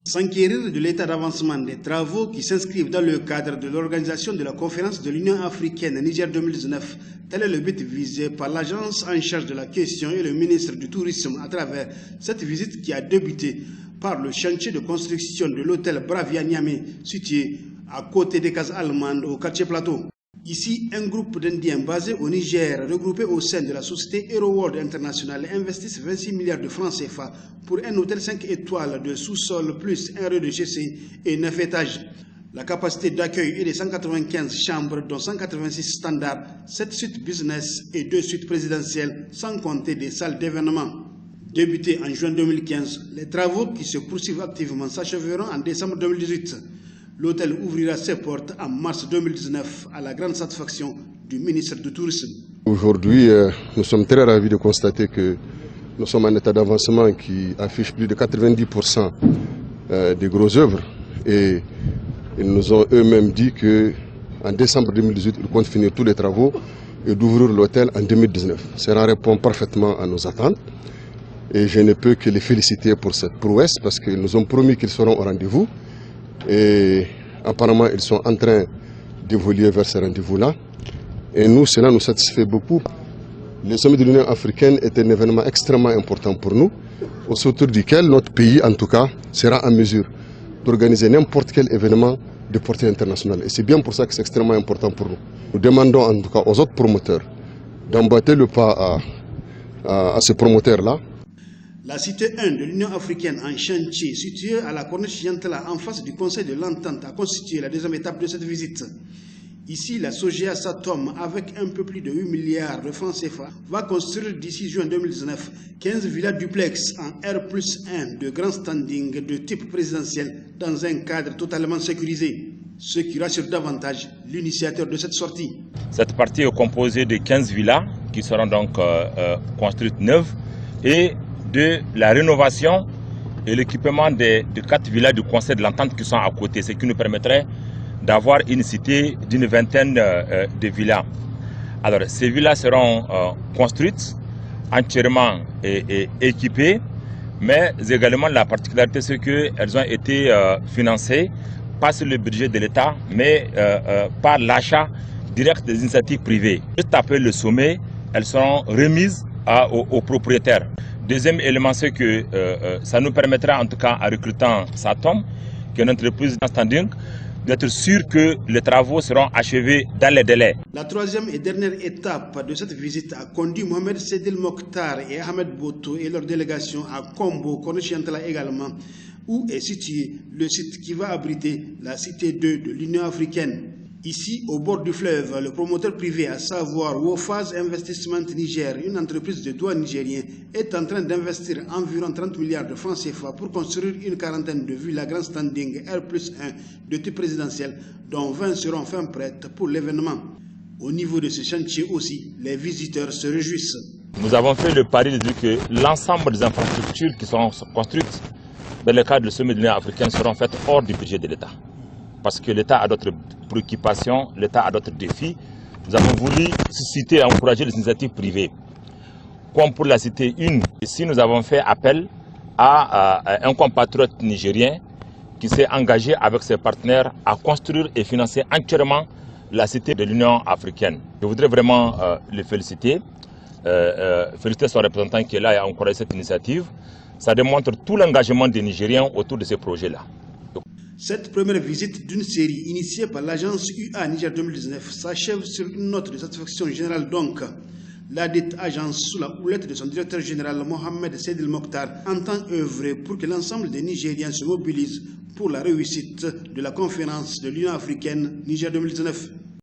S'enquérir de l'état d'avancement des travaux qui s'inscrivent dans le cadre de l'organisation de la conférence de l'Union africaine Niger 2019, tel est le but visé par l'agence en charge de la question et le ministre du Tourisme à travers cette visite qui a débuté par le chantier de construction de l'hôtel Bravia Niamey, situé à côté des cases allemandes au quartier Plateau. Ici, un groupe d'Indiens basés au Niger, regroupés au sein de la société Hero World International, investissent 26 milliards de francs CFA pour un hôtel 5 étoiles de sous-sol plus un rez-de-chaussée et 9 étages. La capacité d'accueil est de 195 chambres, dont 186 standards, 7 suites business et 2 suites présidentielles, sans compter des salles d'événements. Débutés en juin 2015, les travaux qui se poursuivent activement s'achèveront en décembre 2018. L'hôtel ouvrira ses portes en mars 2019 à la grande satisfaction du ministre du Tourisme. Aujourd'hui, nous sommes très ravis de constater que nous sommes en état d'avancement qui affiche plus de 90% des grosses œuvres. Et ils nous ont eux-mêmes dit qu'en décembre 2018, ils comptent finir tous les travaux et d'ouvrir l'hôtel en 2019. Cela répond parfaitement à nos attentes. Et je ne peux que les féliciter pour cette prouesse parce qu'ils nous ont promis qu'ils seront au rendez-vous. Et apparemment, ils sont en train d'évoluer vers ce rendez-vous-là. Et nous, cela nous satisfait beaucoup. Le sommet de l'Union africaine est un événement extrêmement important pour nous, autour duquel notre pays, en tout cas, sera en mesure d'organiser n'importe quel événement de portée internationale. Et c'est bien pour ça que c'est extrêmement important pour nous. Nous demandons en tout cas aux autres promoteurs d'emboîter le pas à ces promoteurs-là. La cité 1 de l'Union africaine en chantier, située à la corniche Yantala en face du Conseil de l'Entente, a constitué la deuxième étape de cette visite. Ici, la Sogea Satom, avec un peu plus de 8 milliards de francs CFA, va construire d'ici juin 2019 15 villas duplex en R+1 de grand standing de type présidentiel dans un cadre totalement sécurisé, ce qui rassure davantage l'initiateur de cette sortie. Cette partie est composée de 15 villas qui seront donc construites neuves et de la rénovation et l'équipement de 4 villas du Conseil de l'Entente qui sont à côté, ce qui nous permettrait d'avoir une cité d'une vingtaine de villas. Alors, ces villas seront construites, entièrement équipées, mais également la particularité c'est qu'elles ont été financées pas sur le budget de l'État, mais par l'achat direct des initiatives privées. Juste après le sommet, elles seront remises aux propriétaires. Deuxième élément, c'est que ça nous permettra, en tout cas en recrutant Satom, qui est une entreprise en standing, d'être sûr que les travaux seront achevés dans les délais. La troisième et dernière étape de cette visite a conduit Mohamed Sedil Mokhtar et Ahmed Boto et leur délégation à Kombo, Corniche Yantala également, où est situé le site qui va abriter la cité 2 de l'Union africaine. Ici, au bord du fleuve, le promoteur privé, à savoir Wofaz Investissement Niger, une entreprise de droit nigérien, est en train d'investir environ 30 milliards de francs CFA pour construire une quarantaine de villas grand standing R+1 de type présidentiel, dont 20 seront fin prêtes pour l'événement. Au niveau de ce chantier aussi, les visiteurs se réjouissent. Nous avons fait le pari de dire que l'ensemble des infrastructures qui seront construites dans le cadre du sommet de l'Union africaine seront faites hors du budget de l'État. Parce que l'État a d'autres préoccupations, l'État a d'autres défis. Nous avons voulu susciter et encourager les initiatives privées. Comme pour la cité 1, ici nous avons fait appel à un compatriote nigérien qui s'est engagé avec ses partenaires à construire et financer entièrement la cité de l'Union africaine. Je voudrais vraiment le féliciter, féliciter son représentant qui est là et encourager cette initiative. Ça démontre tout l'engagement des Nigériens autour de ces projets-là. Cette première visite d'une série initiée par l'agence UA Niger 2019 s'achève sur une note de satisfaction générale donc. La dite agence, sous la houlette de son directeur général Mohamed Sedil Mokhtar, entend œuvrer pour que l'ensemble des Nigériens se mobilisent pour la réussite de la conférence de l'Union africaine Niger 2019.